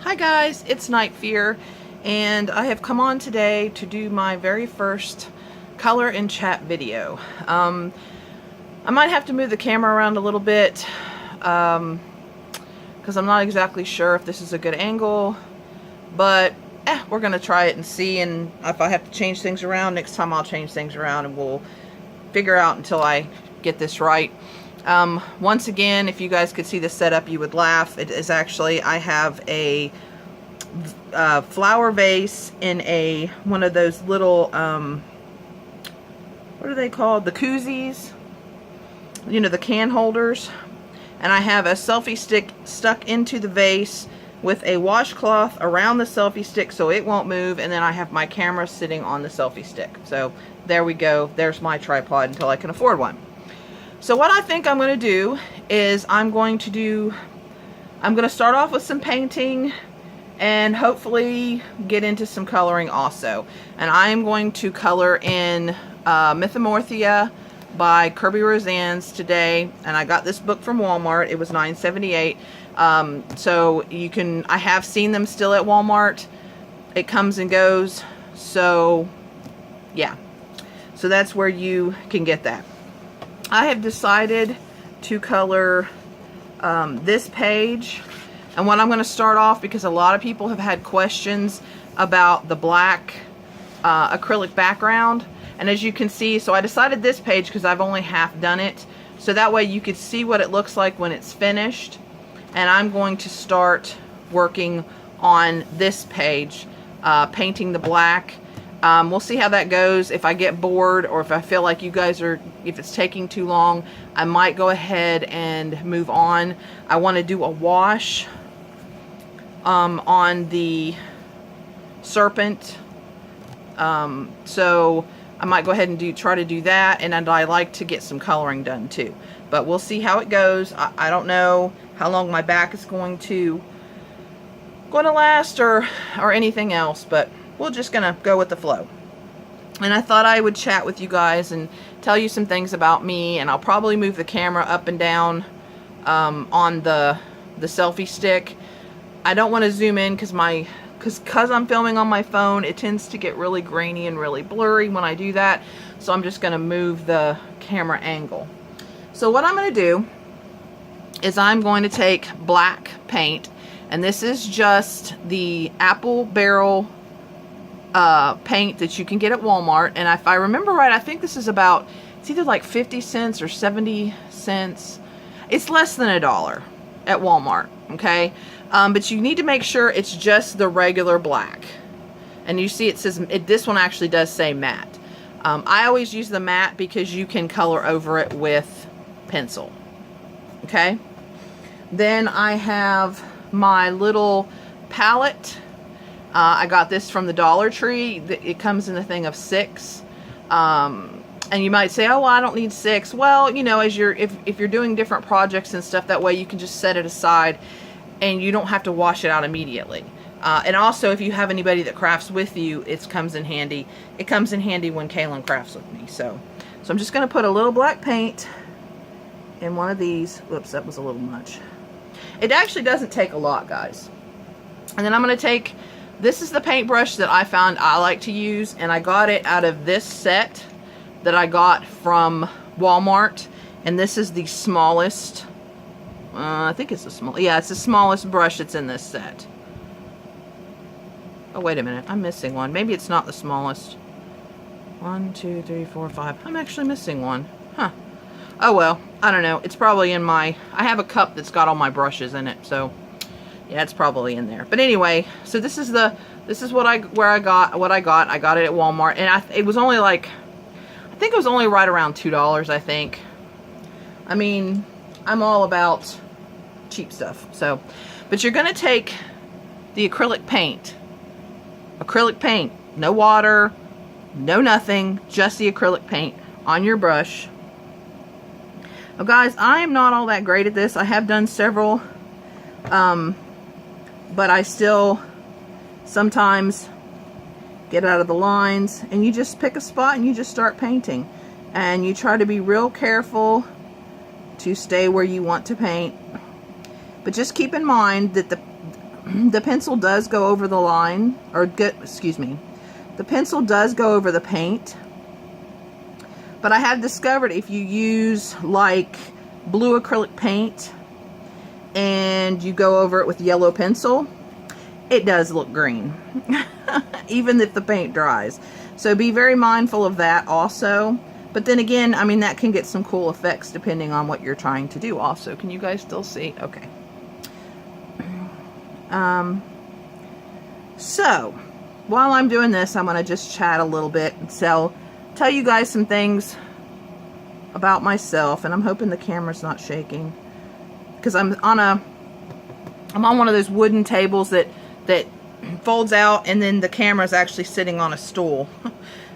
Hi guys, it's Night Fear, and I have come on today to do my very first color and chat video. I might have to move the camera around a little bit because I'm not exactly sure if this is a good angle, but we're gonna try it and see, and if I have to change things around next time, I'll change things around and we'll figure out until I get this right. Once again, if you guys could see the setup, you would laugh. It is actually, I have a flower vase in one of those little, what are they called? The koozies, you know, the can holders. And I have a selfie stick stuck into the vase with a washcloth around the selfie stick so it won't move, and then I have my camera sitting on the selfie stick. So there we go. There's my tripod until I can afford one. So what I think I'm going to do is I'm going to start off with some painting and hopefully get into some coloring also. And I am going to color in Mythomorphia by Kerby Rosanes today, and I got this book from Walmart. It was $9.78. So you can, I have seen them still at Walmart. It comes and goes, so yeah. So that's where you can get that. I have decided to color this page, and what I'm going to start off, because a lot of people have had questions about the black acrylic background, and as you can see, so I decided this page because I've only half done it, so that way you could see what it looks like when it's finished. And I'm going to start working on this page, painting the black. We'll see how that goes. If I get bored, or if I feel like you guys are, if it's taking too long, I might go ahead and move on. I want to do a wash on the serpent, so I might go ahead and try to do that, and I like to get some coloring done too. But we'll see how it goes. I don't know how long my back is going to last or anything else, but we're just gonna go with the flow. And I thought I would chat with you guys and tell you some things about me, and I'll probably move the camera up and down on the selfie stick. I don't want to zoom in because I'm filming on my phone, it tends to get really grainy and really blurry when I do that. So I'm just gonna move the camera angle. So what I'm going to do is I'm going to take black paint, and this is just the apple barrel paint that you can get at Walmart. And if I remember right, I think this is about, it's either like 50 cents or 70 cents. It's less than $1 at Walmart, okay? But you need to make sure it's just the regular black. And you see it says, this one actually does say matte. I always use the matte because you can color over it with pencil. Okay, then I have my little palette. I got this from the Dollar Tree. It comes in a thing of 6, and you might say, oh well, I don't need 6. Well, you know, as if you're doing different projects and stuff, that way you can just set it aside and you don't have to wash it out immediately. And also, if you have anybody that crafts with you, it comes in handy. It comes in handy when Kaylin crafts with me. So I'm just going to put a little black paint in one of these. Whoops, that was a little much. It actually doesn't take a lot, guys. And then I'm going to take, this is the paintbrush that I found I like to use, and I got it out of this set that I got from Walmart. And this is the smallest, I think it's it's the smallest brush that's in this set. Oh, wait a minute, I'm missing one. Maybe it's not the smallest. 1, 2, 3, 4, 5. I'm actually missing one. Huh. Oh well, I don't know. It's probably in I have a cup that's got all my brushes in it, so yeah, it's probably in there. But anyway, so this is what I got it at Walmart, and it was only like, I think it was only right around $2, I think. I mean, I'm all about cheap stuff. So, but you're gonna take the acrylic paint, no water, no nothing, just the acrylic paint on your brush. Now guys, I am not all that great at this. I have done several, but I still sometimes get out of the lines, and you just pick a spot and you just start painting, and you try to be real careful to stay where you want to paint. But just keep in mind that the pencil does go over the line, or excuse me, the pencil does go over the paint. But I have discovered if you use like blue acrylic paint and you go over it with yellow pencil, it does look green, even if the paint dries. So be very mindful of that also. But then again, I mean, that can get some cool effects depending on what you're trying to do also. Can you guys still see? Okay. So while I'm doing this, I'm going to just chat a little bit and tell you guys some things about myself. And I'm hoping the camera's not shaking, because I'm on one of those wooden tables that folds out, and then the camera's actually sitting on a stool.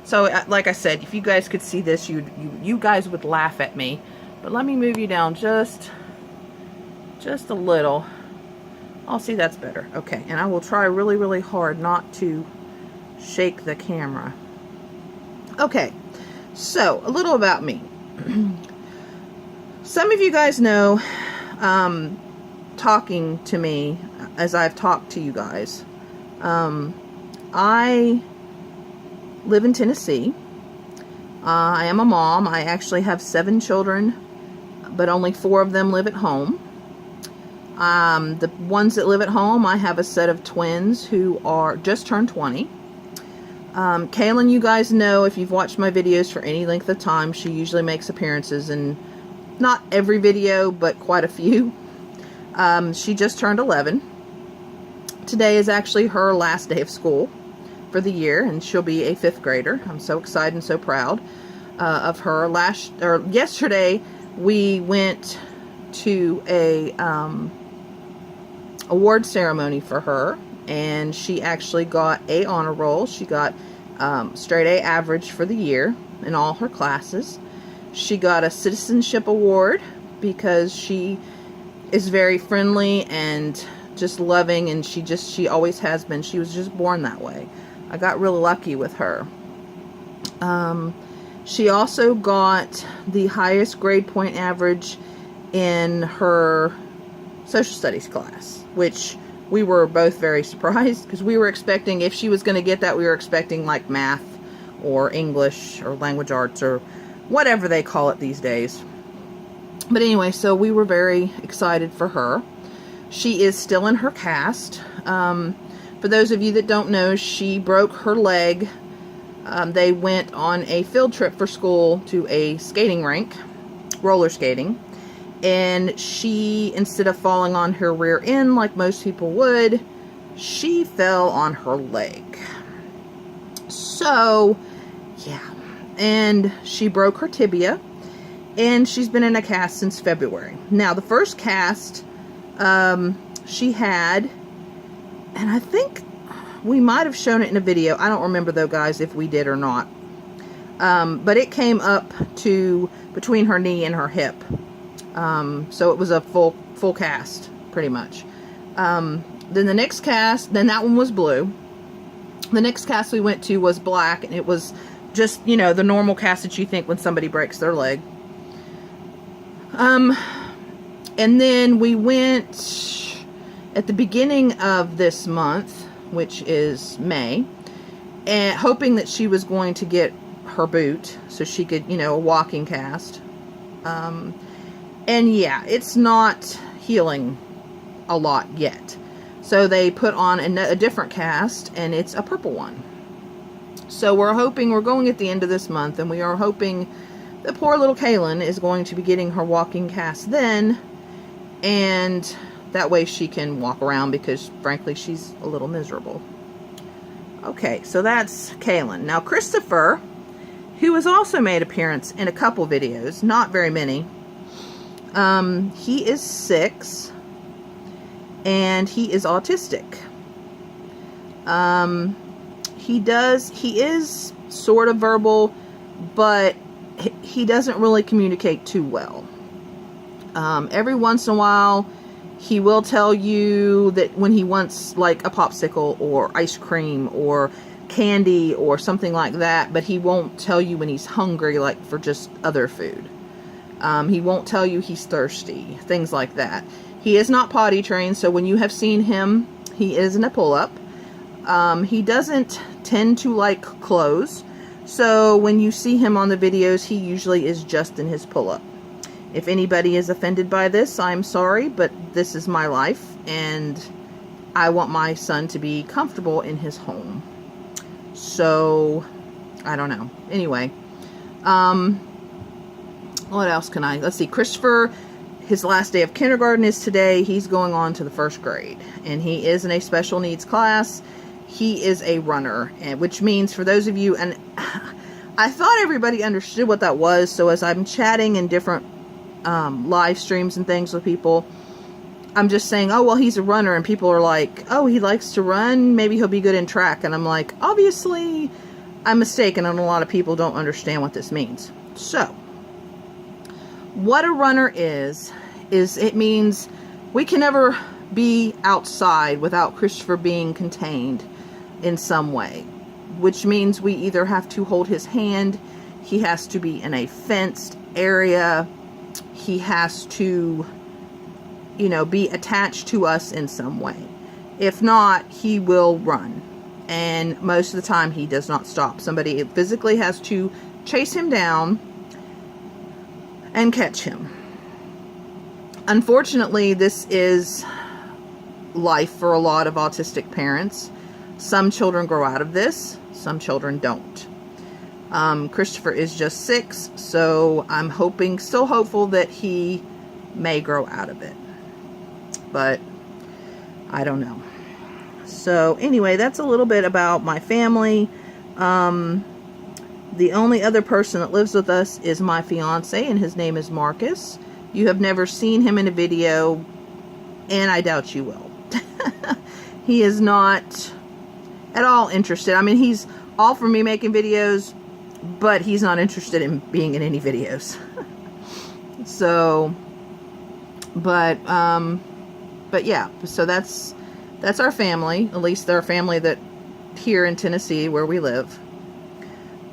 So like I said, if you guys could see this, you guys would laugh at me. But let me move you down just a little. Oh, see, that's better. Okay, and I will try really, really hard not to shake the camera. Okay, so a little about me. Some of you guys know, talking to me as I've talked to you guys, I live in Tennessee. I am a mom. I actually have 7 children, but only 4 of them live at home. The ones that live at home, I have a set of twins who are just turned 20. Kaylin, you guys know, if you've watched my videos for any length of time, she usually makes appearances in not every video, but quite a few. She just turned 11. Today is actually her last day of school for the year, and she'll be a 5th grader. I'm so excited and so proud of her. Yesterday, we went to a award ceremony for her, and she actually got a honor roll. She got straight A average for the year in all her classes. She got a citizenship award because she is very friendly and just loving, and she always has been. She was just born that way. I got really lucky with her. She also got the highest grade point average in her social studies class, which we were both very surprised, because we were expecting, if she was going to get that, we were expecting like math or English or language arts or whatever they call it these days. But anyway, so we were very excited for her. She is still in her cast. For those of you that don't know, she broke her leg. They went on a field trip for school to a skating rink, roller skating. And she, instead of falling on her rear end like most people would, she fell on her leg. So, yeah. And she broke her tibia. And she's been in a cast since February. Now, the first cast she had, and I think we might have shown it in a video. I don't remember though, guys, if we did or not. But it came up to between her knee and her hip. So it was a full cast, pretty much. Then the next cast, then that one was blue. The next cast we went to was black, and it was just, you know, the normal cast that you think when somebody breaks their leg. And then we went at the beginning of this month, which is May, and hoping that she was going to get her boot so she could, you know, a walking cast. And yeah, it's not healing a lot yet. So they put on a different cast, and it's a purple one. So we're going at the end of this month, and we are hoping that poor little Kaylin is going to be getting her walking cast then, and that way she can walk around, because frankly she's a little miserable. Okay, so that's Kaylin. Now Christopher, who has also made appearance in a couple videos, not very many. He is 6, and he is autistic. He is sort of verbal, but he doesn't really communicate too well. Every once in a while, he will tell you that when he wants like a popsicle or ice cream or candy or something like that, but he won't tell you when he's hungry, like for just other food. He won't tell you he's thirsty, things like that. He is not potty trained, so when you have seen him He is in a pull-up. He doesn't tend to like clothes, so when you see him on the videos, he usually is just in his pull-up. If anybody is offended by this, I'm sorry, but this is my life, and I want my son to be comfortable in his home. So, I don't know. Anyway, what else can let's see, Christopher, his last day of kindergarten is today. He's going on to the 1st grade, and he is in a special needs class. He is a runner, which means, for those of you, and I thought everybody understood what that was, so as I'm chatting in different live streams and things with people, I'm just saying, oh, well, he's a runner, and people are like, oh, he likes to run, maybe he'll be good in track, and I'm like, obviously, I'm mistaken, and a lot of people don't understand what this means. So, what a runner is it means we can never be outside without Christopher being contained in some way, which means we either have to hold his hand, he has to be in a fenced area, he has to, you know, be attached to us in some way. If not, he will run. And most of the time, he does not stop. Somebody physically has to chase him down and catch him. Unfortunately, this is life for a lot of autistic parents. Some children grow out of this. Some children don't. Christopher is just 6, so I'm still hopeful that he may grow out of it. But I don't know. So anyway, that's a little bit about my family. The only other person that lives with us is my fiance, and his name is Marcus. You have never seen him in a video, and I doubt you will. He is not at all interested. I mean, he's all for me making videos, but he's not interested in being in any videos. So, but yeah, so that's our family, at least our family that here in Tennessee where we live.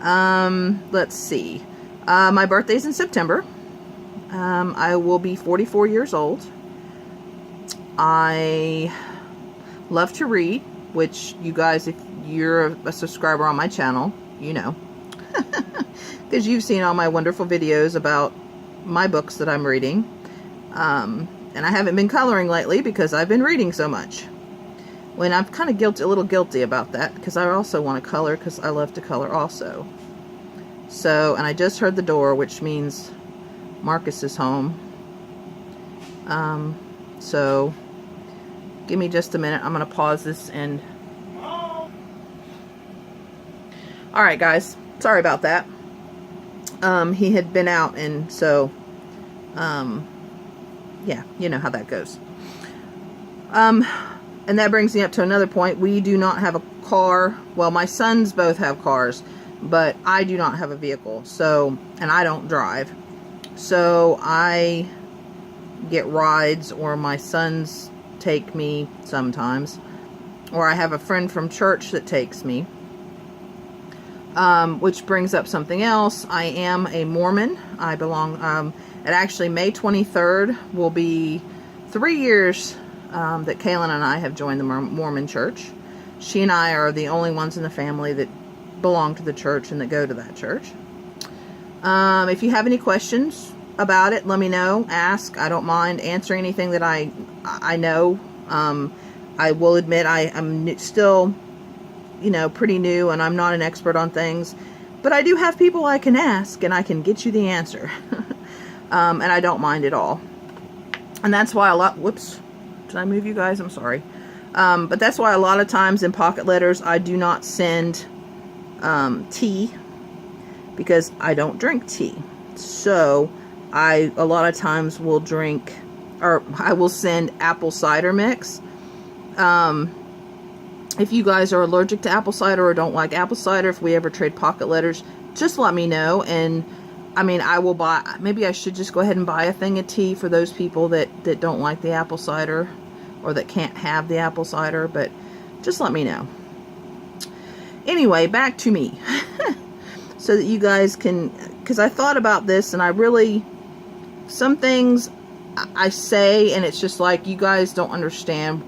Let's see. My birthday's in September. I will be 44 years old. I love to read, which you guys, if you're a subscriber on my channel, you know. Because you've seen all my wonderful videos about my books that I'm reading. And I haven't been coloring lately because I've been reading so much. When I'm kind of a little guilty about that, because I also want to color, because I love to color also. So, and I just heard the door, which means Marcus is home. So, give me just a minute. I'm going to pause this and... Alright guys, sorry about that. He had been out, and so, yeah, you know how that goes. And that brings me up to another point. We do not have a car. Well, my sons both have cars, but I do not have a vehicle. So, and I don't drive. So I get rides, or my sons take me sometimes, or I have a friend from church that takes me. Which brings up something else. I am a Mormon. I belong, at actually May 23rd will be 3 years that Kaylin and I have joined the Mormon church. She and I are the only ones in the family that belong to the church and that go to that church. If you have any questions about it, let me know. Ask. I don't mind answering anything that I know. I will admit I'm still, you know, pretty new, and I'm not an expert on things, but I do have people I can ask, and I can get you the answer. And I don't mind at all. And that's why whoops, did I move you guys? I'm sorry. But that's why a lot of times in pocket letters, I do not send tea, because I don't drink tea. So a lot of times will drink, or I will send apple cider mix. If you guys are allergic to apple cider or don't like apple cider, if we ever trade pocket letters, just let me know. And I mean, I will buy, maybe I should just go ahead and buy a thing of tea for those people that don't like the apple cider, or that can't have the apple cider, but just let me know. Anyway, back to me. So that you guys can, because I thought about this, and I really, some things I say, and it's just like, you guys don't understand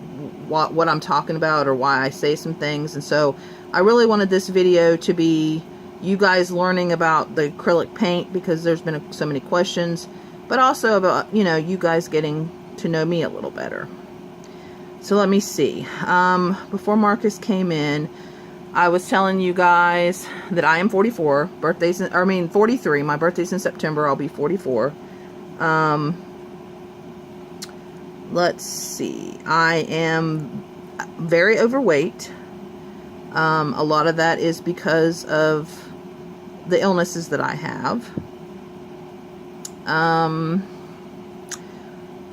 what I'm talking about or why I say some things. And so I really wanted this video to be you guys learning about the acrylic paint, because there's been so many questions, but also about, you know, you guys getting to know me a little better. So let me see. Before Marcus came in, I was telling you guys that I am 44. 43. My birthday's in September. I'll be 44. Let's see. I am very overweight. A lot of that is because of the illnesses that I have.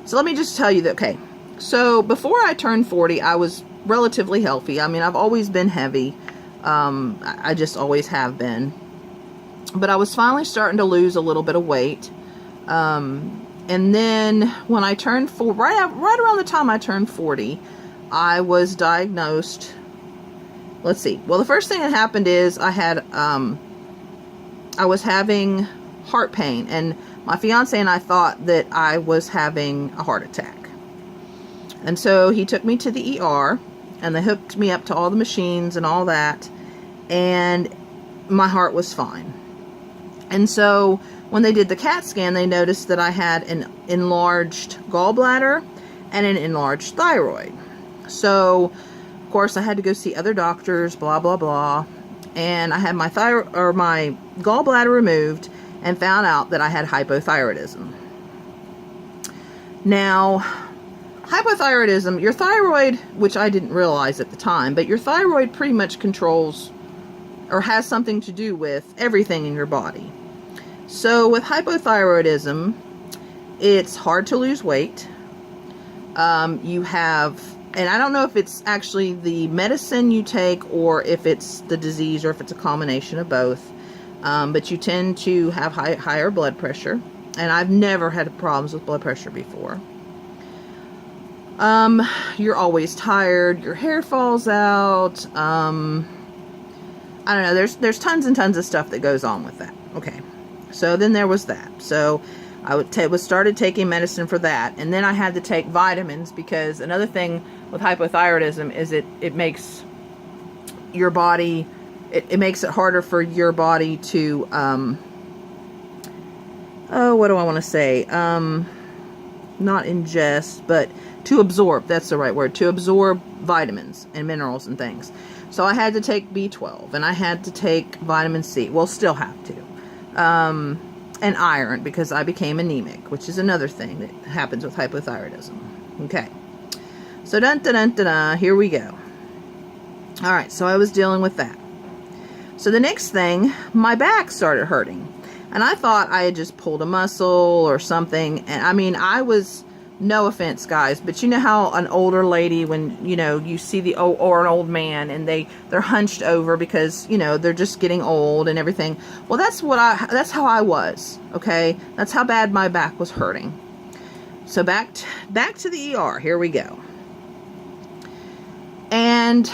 So let me just tell you that, okay, so before I turned 40, I was relatively healthy. I mean, I've always been heavy. I just always have been. But I was finally starting to lose a little bit of weight. And then when I turned 40, right around the time I turned 40, I was diagnosed. Let's see. Well, the first thing that happened is I was having heart pain, and my fiance and I thought that I was having a heart attack. And so he took me to the ER, and they hooked me up to all the machines and all that, and my heart was fine. And so when they did the CAT scan, they noticed that I had an enlarged gallbladder and an enlarged thyroid. So, of course, I had to go see other doctors, blah, blah, blah. And I had my gallbladder removed and found out that I had hypothyroidism. Now, hypothyroidism, your thyroid, which I didn't realize at the time, but your thyroid pretty much controls or has something to do with everything in your body. So with hypothyroidism, it's hard to lose weight. You have, and I don't know if it's actually the medicine you take or if it's the disease or if it's a combination of both, but you tend to have higher blood pressure. And I've never had problems with blood pressure before. You're always tired. Your hair falls out. I don't know. There's tons and tons of stuff that goes on with that. Okay. So then there was that. So I started taking medicine for that. And then I had to take vitamins, because another thing with hypothyroidism is it makes your body, it makes it harder for your body to, what do I want to say? Not ingest, but to absorb. That's the right word. To absorb vitamins and minerals and things. So I had to take B12, and I had to take vitamin C. Well, still have to. And iron, because I became anemic, which is another thing that happens with hypothyroidism. Okay. So here we go. All right. So I was dealing with that. So the next thing, my back started hurting. And I thought I had just pulled a muscle or something. And I mean, I was, no offense, guys, but you know how an older lady, when, you know, you see or an old man, and they're hunched over because, you know, they're just getting old and everything. Well, that's how I was. Okay. That's how bad my back was hurting. So back to the ER. Here we go. And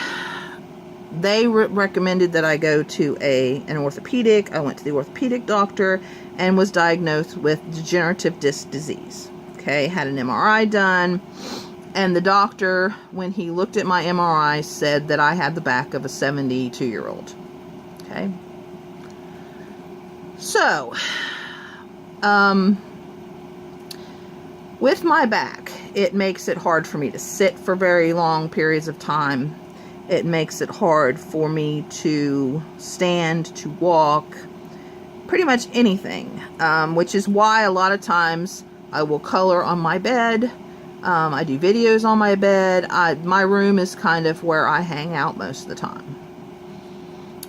they recommended that I go to an orthopedic. I went to the orthopedic doctor and was diagnosed with degenerative disc disease. Okay, had an MRI done, and the doctor, when he looked at my MRI, said that I had the back of a 72-year-old. Okay. So, with my back, it makes it hard for me to sit for very long periods of time. It makes it hard for me to stand, to walk, pretty much anything, which is why a lot of times I will color on my bed. I do videos on my bed. My room is kind of where I hang out most of the time,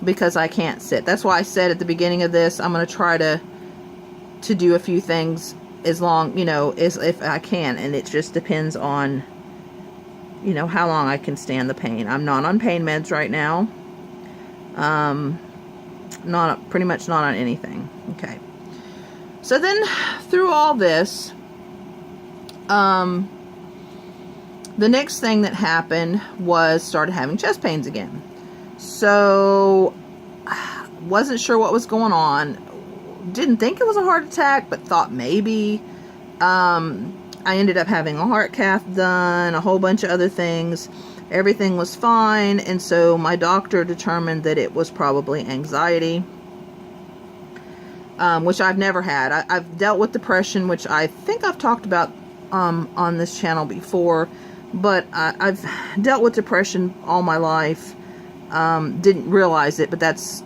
because I can't sit. That's why I said at the beginning of this, I'm going to try to do a few things as long, you know, as if I can, and it just depends on, you know, how long I can stand the pain. I'm not on pain meds right now. Pretty much not on anything. Okay. So then through all this, the next thing that happened was started having chest pains again. So wasn't sure what was going on. Didn't think it was a heart attack, but thought maybe. I ended up having a heart cath done, a whole bunch of other things. Everything was fine, and so my doctor determined that it was probably anxiety, which I've never had. I've dealt with depression, which I think I've talked about on this channel before, but I've dealt with depression all my life. Didn't realize it, but that's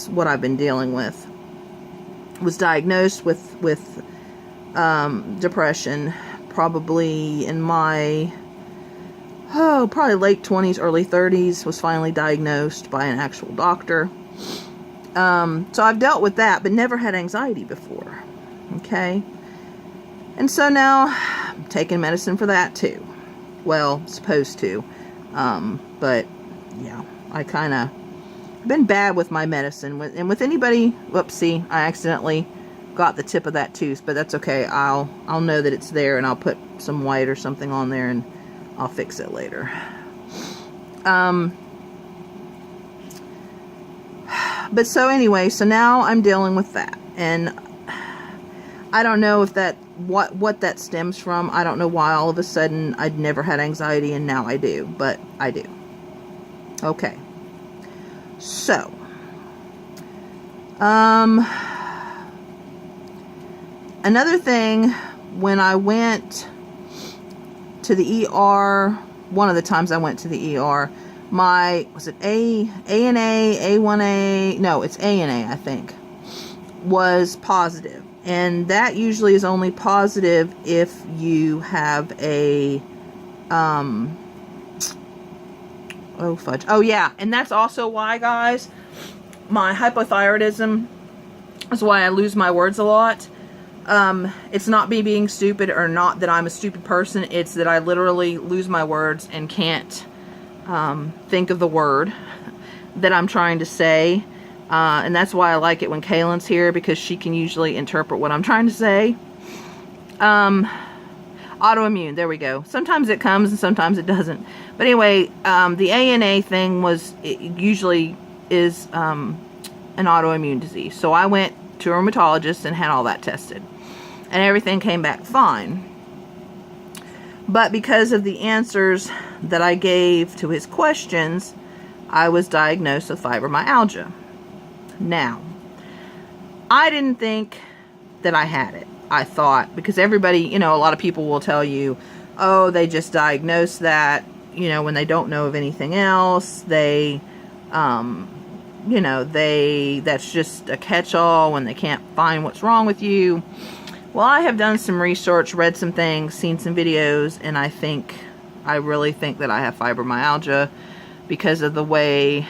what I've been dealing with. Was diagnosed with depression probably in my probably late 20s, early 30s. Was finally diagnosed by an actual doctor. So I've dealt with that, but never had anxiety before. Okay. And so now I'm taking medicine for that too. Well, supposed to. But yeah, I kind of been bad with my medicine. And with anybody, whoopsie, I accidentally got the tip of that tooth, but that's okay. I'll know that it's there, and I'll put some white or something on there, and I'll fix it later. But so anyway, so now I'm dealing with that, and I don't know if that what that stems from. I don't know why all of a sudden I'd never had anxiety and now I do, but I do. Okay. So, another thing, when I went to the ER, one of the times I went to the ER, was it ANA, A1A, no, it's ANA, I think, was positive. And that usually is only positive if you have a, oh fudge, oh yeah, and that's also why, guys, my hypothyroidism is why I lose my words a lot. It's not me being stupid, or not that I'm a stupid person, it's that I literally lose my words and can't think of the word that I'm trying to say, and that's why I like it when Kaylin's here, because she can usually interpret what I'm trying to say. Autoimmune, there we go. Sometimes it comes and sometimes it doesn't. But anyway, the ANA thing usually is an autoimmune disease. So I went to a rheumatologist and had all that tested, and everything came back fine. But because of the answers that I gave to his questions, I was diagnosed with fibromyalgia. Now, I didn't think that I had it. I thought, because everybody, a lot of people will tell you, oh, they just diagnosed that, when they don't know of anything else. They, that's just a catch-all when they can't find what's wrong with you. Well, I have done some research, read some things, seen some videos, and I really think that I have fibromyalgia because of the way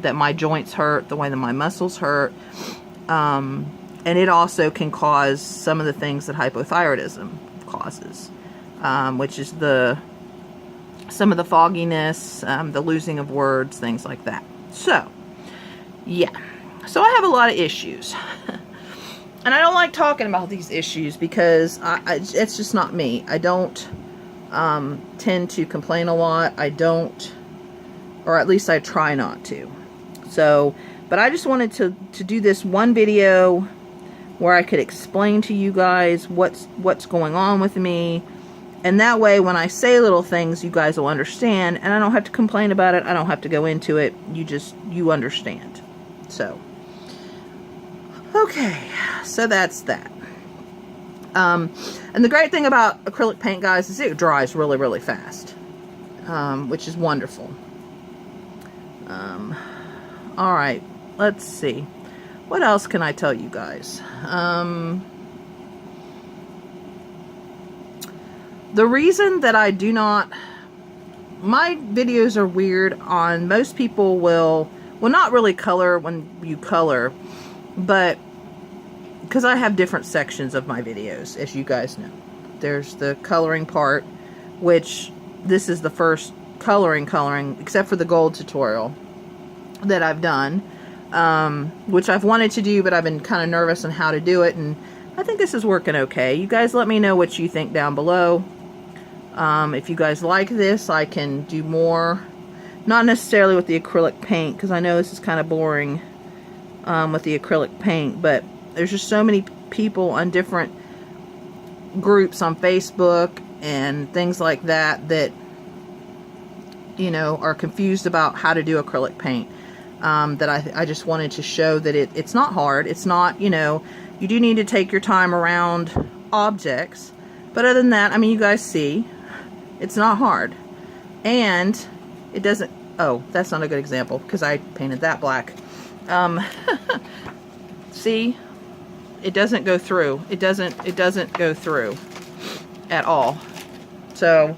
that my joints hurt, the way that my muscles hurt, and it also can cause some of the things that hypothyroidism causes, which is some of the fogginess, the losing of words, things like that. So, yeah. So I have a lot of issues. And I don't like talking about these issues because it's just not me. I don't tend to complain a lot. I don't, or at least I try not to. So, but I just wanted to do this one video where I could explain to you guys what's going on with me. And that way, when I say little things, you guys will understand, and I don't have to complain about it. I don't have to go into it. You understand. So, okay, so that's that. And the great thing about acrylic paint, guys, is it dries really, really fast, which is wonderful. All right, let's see. What else can I tell you guys? The reason that I do not... My videos are weird on... Most people will not really color when you color, but... Because I have different sections of my videos, as you guys know. There's the coloring part, which this is the first coloring, except for the gold tutorial that I've done, which I've wanted to do, but I've been kind of nervous on how to do it, and I think this is working okay. You guys let me know what you think down below. If you guys like this, I can do more. Not necessarily with the acrylic paint, because I know this is kind of boring with the acrylic paint, but there's just so many people on different groups on Facebook and things like that that, you know, are confused about how to do acrylic paint. That I just wanted to show that it's not hard. It's not, you know, you do need to take your time around objects. But other than that, I mean, you guys see, it's not hard. And it doesn't, oh, that's not a good example because I painted that black. See, it doesn't go through. It doesn't go through at all. So,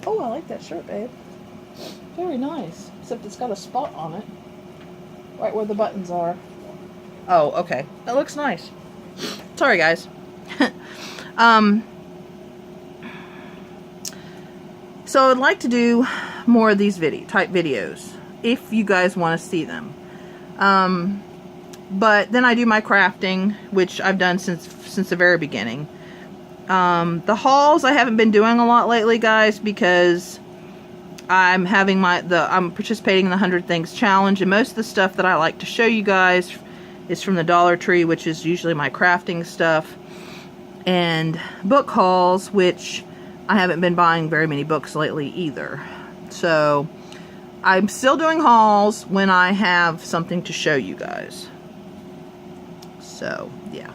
oh, I like that shirt, babe. Very nice. Except it's got a spot on it. Right where the buttons are. Oh, okay. That looks nice. Sorry, guys. So I'd like to do more of these type videos if you guys want to see them. But then I do my crafting, which I've done since the very beginning. The hauls I haven't been doing a lot lately, guys, because I'm having I'm participating in the 100 Things Challenge, and most of the stuff that I like to show you guys is from the Dollar Tree, which is usually my crafting stuff, and book hauls, which I haven't been buying very many books lately either. So I'm still doing hauls when I have something to show you guys. So yeah.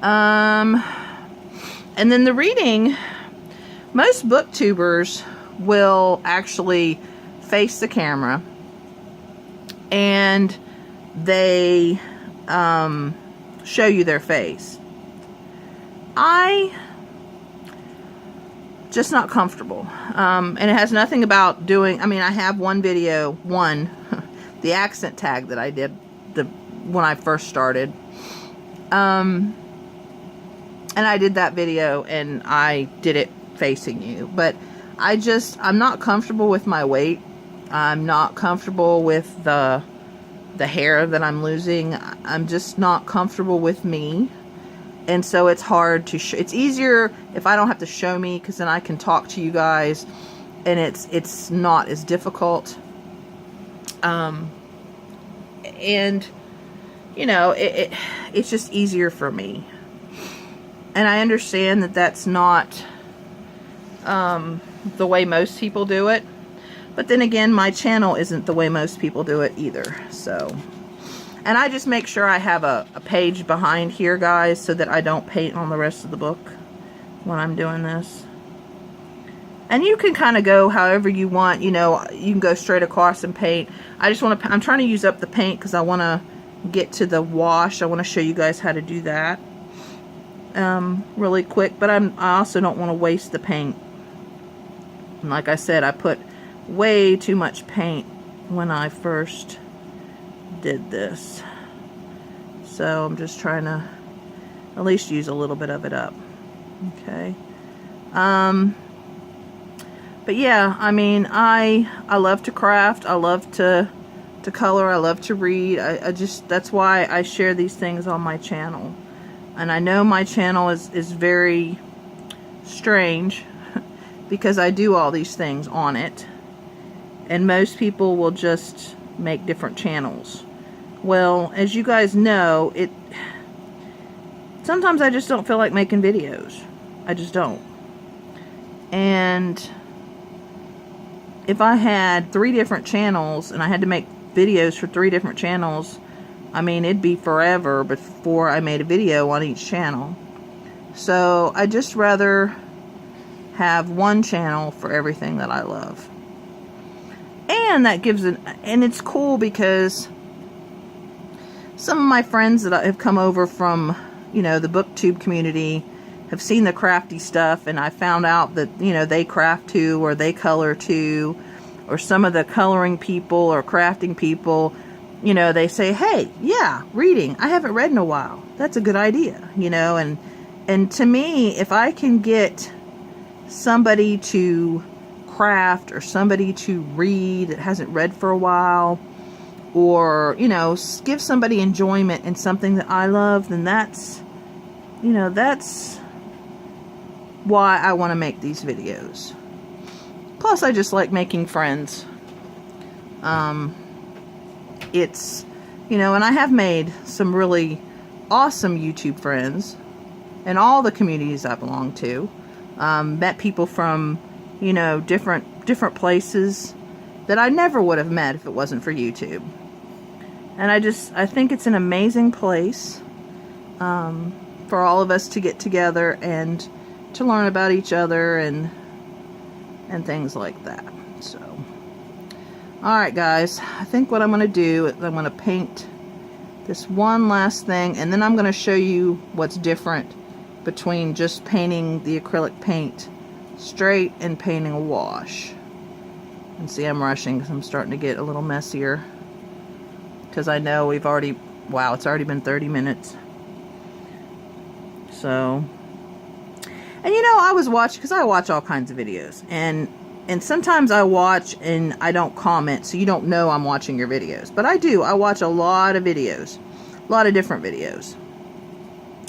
And then the reading, most booktubers will actually face the camera and they show you their face. I just not comfortable. And it has nothing about doing, I mean, I have one video, the accent tag that I did when I first started. And I did that video and I did it facing you. But I'm not comfortable with my weight. I'm not comfortable with the hair that I'm losing. I'm just not comfortable with me. And so it's hard to it's easier if I don't have to show me, because then I can talk to you guys and it's not as difficult. And you know, it's just easier for me. And I understand that that's not the way most people do it. But then again, my channel isn't the way most people do it either. So, and I just make sure I have a page behind here, guys, so that I don't paint on the rest of the book when I'm doing this. And you can kind of go however you want. You know, you can go straight across and paint. I'm trying to use up the paint because I want to get to the wash. I want to show you guys how to do that really quick. But I also don't want to waste the paint. And like I said, I put way too much paint when I first did this. So I'm just trying to at least use a little bit of it up. Okay. But yeah, I mean, I love to craft. I love to color. I love to read. That's why I share these things on my channel. And I know my channel is very strange because I do all these things on it. And most people will just make different channels. Well, as you guys know, sometimes I just don't feel like making videos. I just don't. And if I had 3 different channels and I had to make videos for 3 different channels, I mean, it'd be forever before I made a video on each channel. So I just rather have one channel for everything that I love. And that gives and it's cool because some of my friends that have come over from, you know, the booktube community have seen the crafty stuff, and I found out that, you know, they craft too, or they color too, or some of the coloring people or crafting people, you know, they say, hey, yeah, reading, I haven't read in a while. That's a good idea, you know, and to me, if I can get somebody to craft or somebody to read that hasn't read for a while, or, you know, give somebody enjoyment in something that I love, then that's, you know, that's why I want to make these videos. Plus, I just like making friends. It's, You know, and I have made some really awesome YouTube friends in all the communities I belong to. Met people from, you know, different places that I never would have met if it wasn't for YouTube. And I think it's an amazing place for all of us to get together and to learn about each other and things like that. So, alright guys, I think what I'm going to do is I'm going to paint this one last thing, and then I'm going to show you what's different between just painting the acrylic paint straight and painting a wash. And see, I'm rushing because I'm starting to get a little messier, because I know we've already, wow, it's already been 30 minutes. So, and you know, I was watching, because I watch all kinds of videos, and sometimes I watch and I don't comment, so you don't know I'm watching your videos. But I do. I watch a lot of videos, a lot of different videos,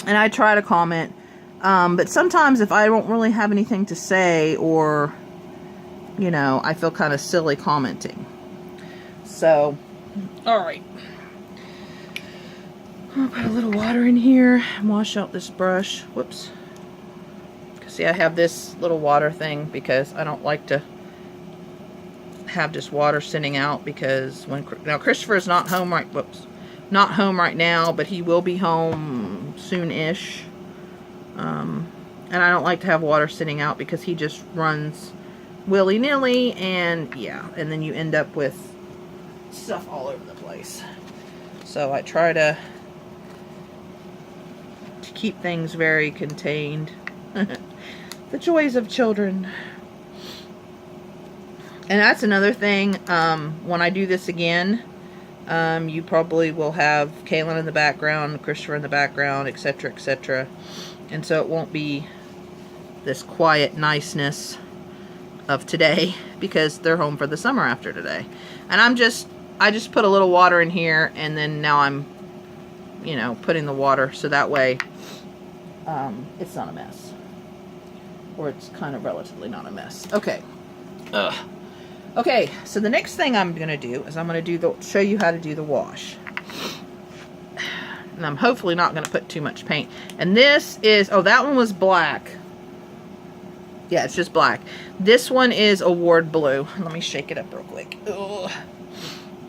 and I try to comment. But sometimes if I don't really have anything to say, or, you know, I feel kind of silly commenting. So, alright. I'll put a little water in here and wash out this brush. Whoops. See, I have this little water thing because I don't like to have just water sitting out, because now Christopher is not home not home right now, but he will be home soon-ish. And I don't like to have water sitting out because he just runs willy-nilly, and yeah, and then you end up with stuff all over the place. So I try to keep things very contained. The joys of children. And that's another thing, when I do this again, you probably will have Kaylin in the background, Christopher in the background, etc., etc. And so it won't be this quiet niceness of today, because they're home for the summer after today. And I just put a little water in here, and then now I'm, you know, putting the water so that way it's not a mess. Or it's kind of relatively not a mess. Okay. Okay, so the next thing I'm going to do is I'm going to show you how to do the wash. And I'm hopefully not going to put too much paint. And this is, oh, that one was black. Yeah, it's just black. This one is Award Blue. Let me shake it up real quick. Ugh.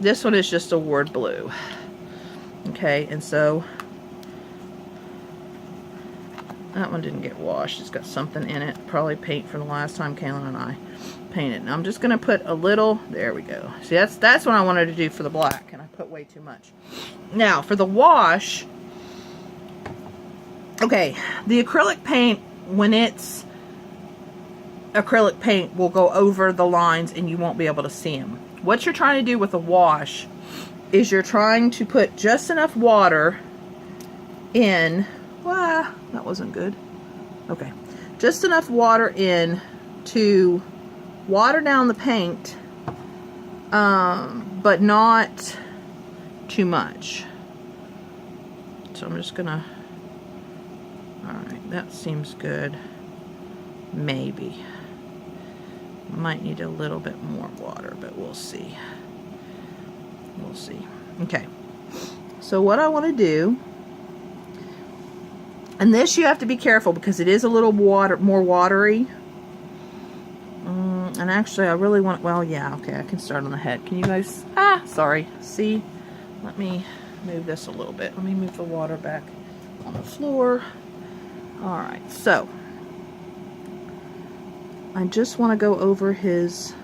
This one is just Award Blue. Okay, and so that one didn't get washed. It's got something in it. Probably paint from the last time Kaylin and I painted. And I'm just going to put a little, there we go. See, that's what I wanted to do for the black, and I put way too much. Now, for the wash, okay, the acrylic paint, when it's acrylic paint, will go over the lines and you won't be able to see them. What you're trying to do with a wash is you're trying to put just enough water in. That wasn't good. Okay, just enough water in to water down the paint, but not too much. So I'm just gonna, alright, that seems good. Maybe. Might need a little bit more water, but we'll see. We'll see. Okay, so what I want to do, and this you have to be careful because it is a little more watery. And actually I really want, well, yeah, okay, I can start on the head. Can you guys, sorry, see? Let me move this a little bit. Let me move the water back on the floor. Alright, so I just want to go over his,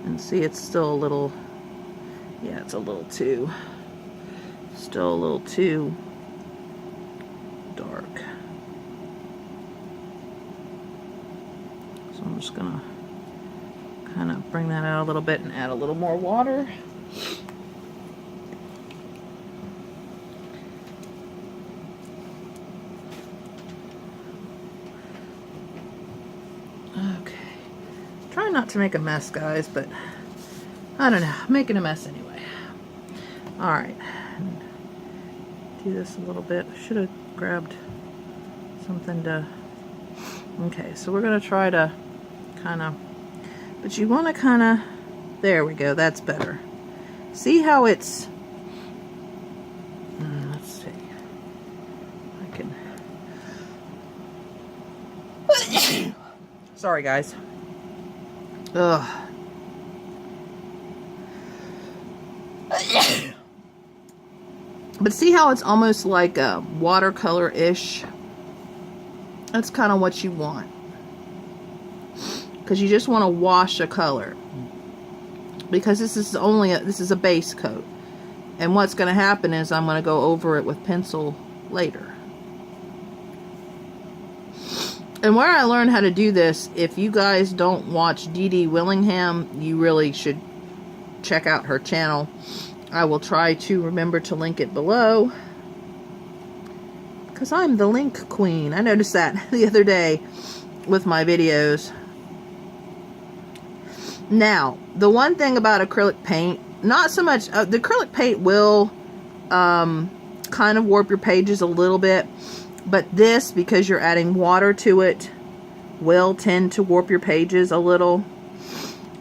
and see, it's still a little, yeah, it's a little too, still a little too dark. So I'm just gonna kind of bring that out a little bit and add a little more water. Okay. Try not to make a mess, guys, but I don't know. I'm making a mess anyway. Alright. Do this a little bit. I should have grabbed something to... Okay, so we're going to try to kind of... But you want to kind of... There we go. That's better. See how it's, let's see, I can, sorry guys. Ugh. But see how it's almost like a watercolor-ish? That's kind of what you want. Because you just want to wash a color. Because this is a base coat. And what's going to happen is I'm going to go over it with pencil later. And where I learned how to do this, if you guys don't watch Dede Willingham, you really should check out her channel. I will try to remember to link it below. Because I'm the link queen. I noticed that the other day with my videos. Now, the one thing about acrylic paint, not so much, the acrylic paint will kind of warp your pages a little bit. But this, because you're adding water to it, will tend to warp your pages a little.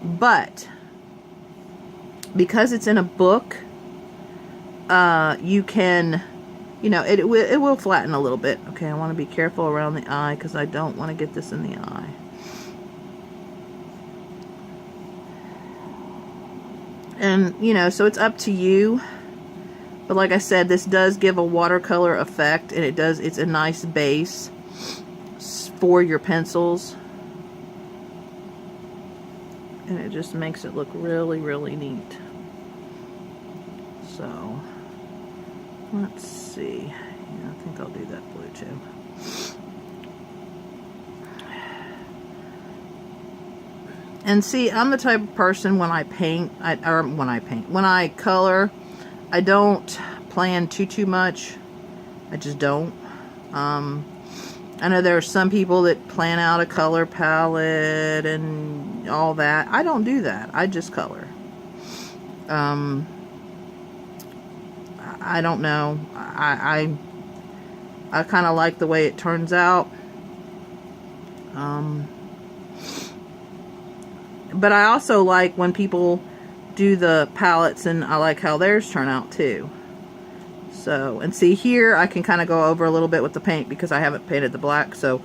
But because it's in a book, you can, you know, it will flatten a little bit. Okay, I want to be careful around the eye because I don't want to get this in the eye. And, you know, so it's up to you. But like I said, this does give a watercolor effect, and it's a nice base for your pencils. And it just makes it look really, really neat. So, let's see. Yeah, I think I'll do that blue too. And see, I'm the type of person when I paint, when I color, I don't plan too much. I just don't. I know there are some people that plan out a color palette and all that. I don't do that. I just color. I don't know. I kind of like the way it turns out. But I also like when people do the palettes, and I like how theirs turn out too. So, and see here, I can kind of go over a little bit with the paint because I haven't painted the black, so,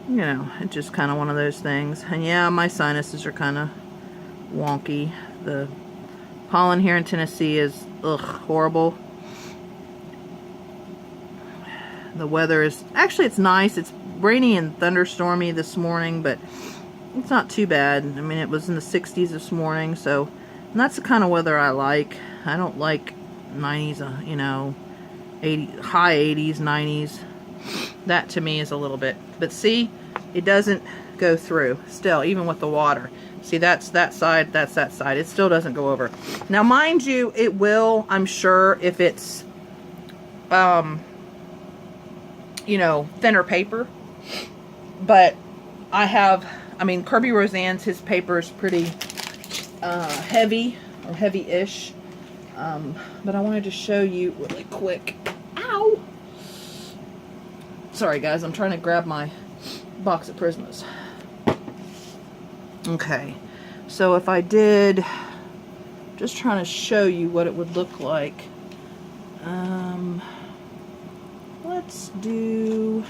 you know, it's just kind of one of those things. And yeah, my sinuses are kind of wonky. The pollen here in Tennessee is, horrible. The weather is, actually it's nice. It's rainy and thunderstormy this morning, but it's not too bad. I mean, it was in the 60s this morning, so, and that's the kind of weather I like. I don't like 90s, you know, high 80s, 90s. That to me is a little bit, but see, it doesn't go through still, even with the water. See, that's that side, that's that side. It still doesn't go over. Now, mind you, it will, I'm sure, if it's, you know, thinner paper. But I mean, Kerby Rosanes, his paper is pretty heavy, or heavy-ish. But I wanted to show you really quick. Ow! Sorry, guys, I'm trying to grab my box of Prismas. Okay, so if I did, just trying to show you what it would look like. Let's do...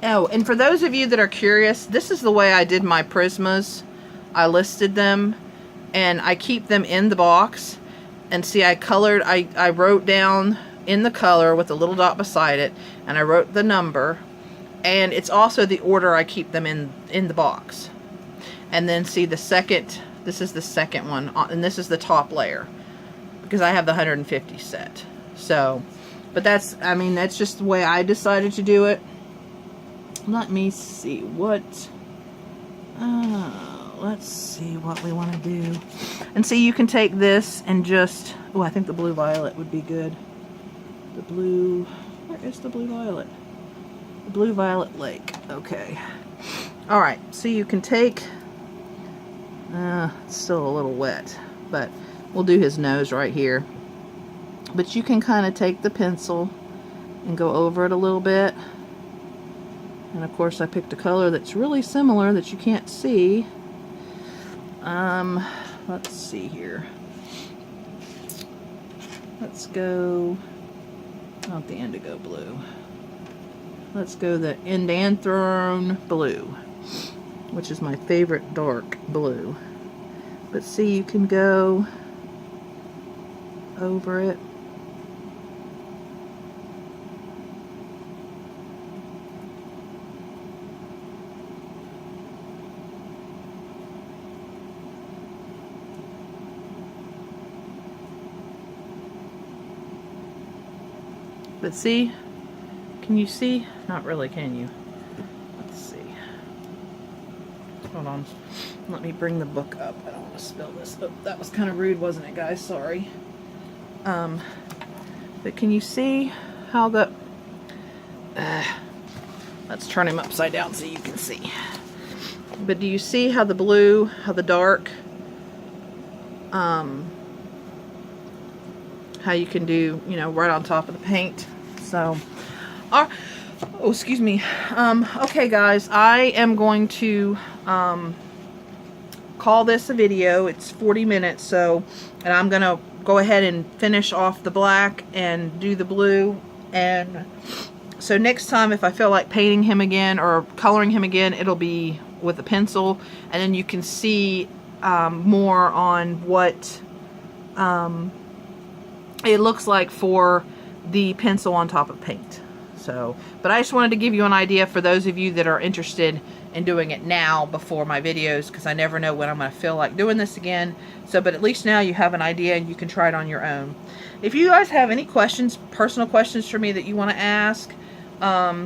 Oh, and for those of you that are curious, this is the way I did my Prismas. I listed them, and I keep them in the box. And see, I wrote down in the color with a little dot beside it, and I wrote the number. And it's also the order I keep them in the box. And then see the second, this is the second one, and this is the top layer, because I have the 150 set. So, but that's, I mean, that's just the way I decided to do it. Let me see what, let's see what we want to do. And see, you can take this and just, oh, I think the blue violet would be good. The blue, where is the blue violet? The blue violet lake, okay. All right, so you can take, it's still a little wet, but we'll do his nose right here. But you can kind of take the pencil and go over it a little bit. And of course I picked a color that's really similar that you can't see. Let's see here. Let's go, not the indigo blue. Let's go the Indanthrone blue, which is my favorite dark blue. But see, you can go over it. But see, can you see? Not really, can you? Let's see. Hold on. Let me bring the book up. I don't want to spill this. Oh, that was kind of rude, wasn't it, guys? Sorry. But can you see how the... let's turn him upside down so you can see. But do you see how the blue, how the dark... how you can do, you know, right on top of the paint. So, oh, excuse me. Okay, guys, I am going to call this a video. It's 40 minutes, so, and I'm gonna go ahead and finish off the black and do the blue. And so next time, if I feel like painting him again or coloring him again, it'll be with a pencil, and then you can see more on what it looks like for the pencil on top of paint. So, but I just wanted to give you an idea for those of you that are interested in doing it now before my videos, because I never know when I'm going to feel like doing this again. So, but at least now you have an idea and you can try it on your own. If you guys have any questions, personal questions for me that you want to ask,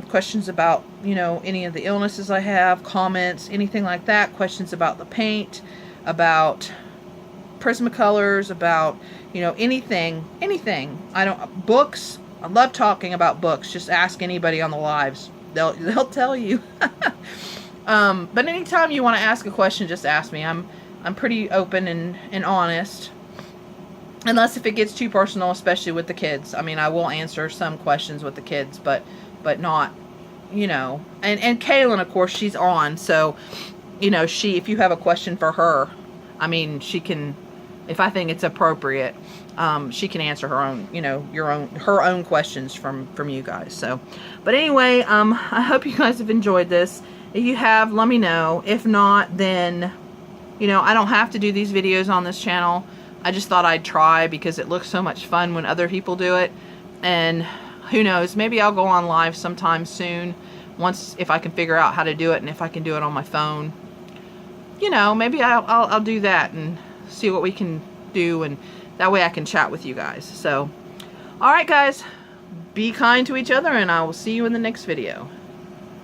questions about, you know, any of the illnesses I have, comments, anything like that, questions about the paint, about Prismacolors, about, you know, anything. Books, I love talking about books. Just ask anybody on the lives. They'll tell you. But anytime you want to ask a question, just ask me. I'm pretty open and honest. Unless if it gets too personal, especially with the kids. I mean, I will answer some questions with the kids, but not, you know. And Kaylin, of course, she's on, so, you know, if you have a question for her, I mean, she can, if I think it's appropriate, she can answer her own, you know, her own questions from you guys. So, but anyway, I hope you guys have enjoyed this. If you have, let me know. If not, then, you know, I don't have to do these videos on this channel. I just thought I'd try because it looks so much fun when other people do it. And who knows, maybe I'll go on live sometime soon, if I can figure out how to do it, and if I can do it on my phone. You know, maybe I'll do that and see what we can do, and that way I can chat with you guys. So, alright guys, be kind to each other, and I will see you in the next video.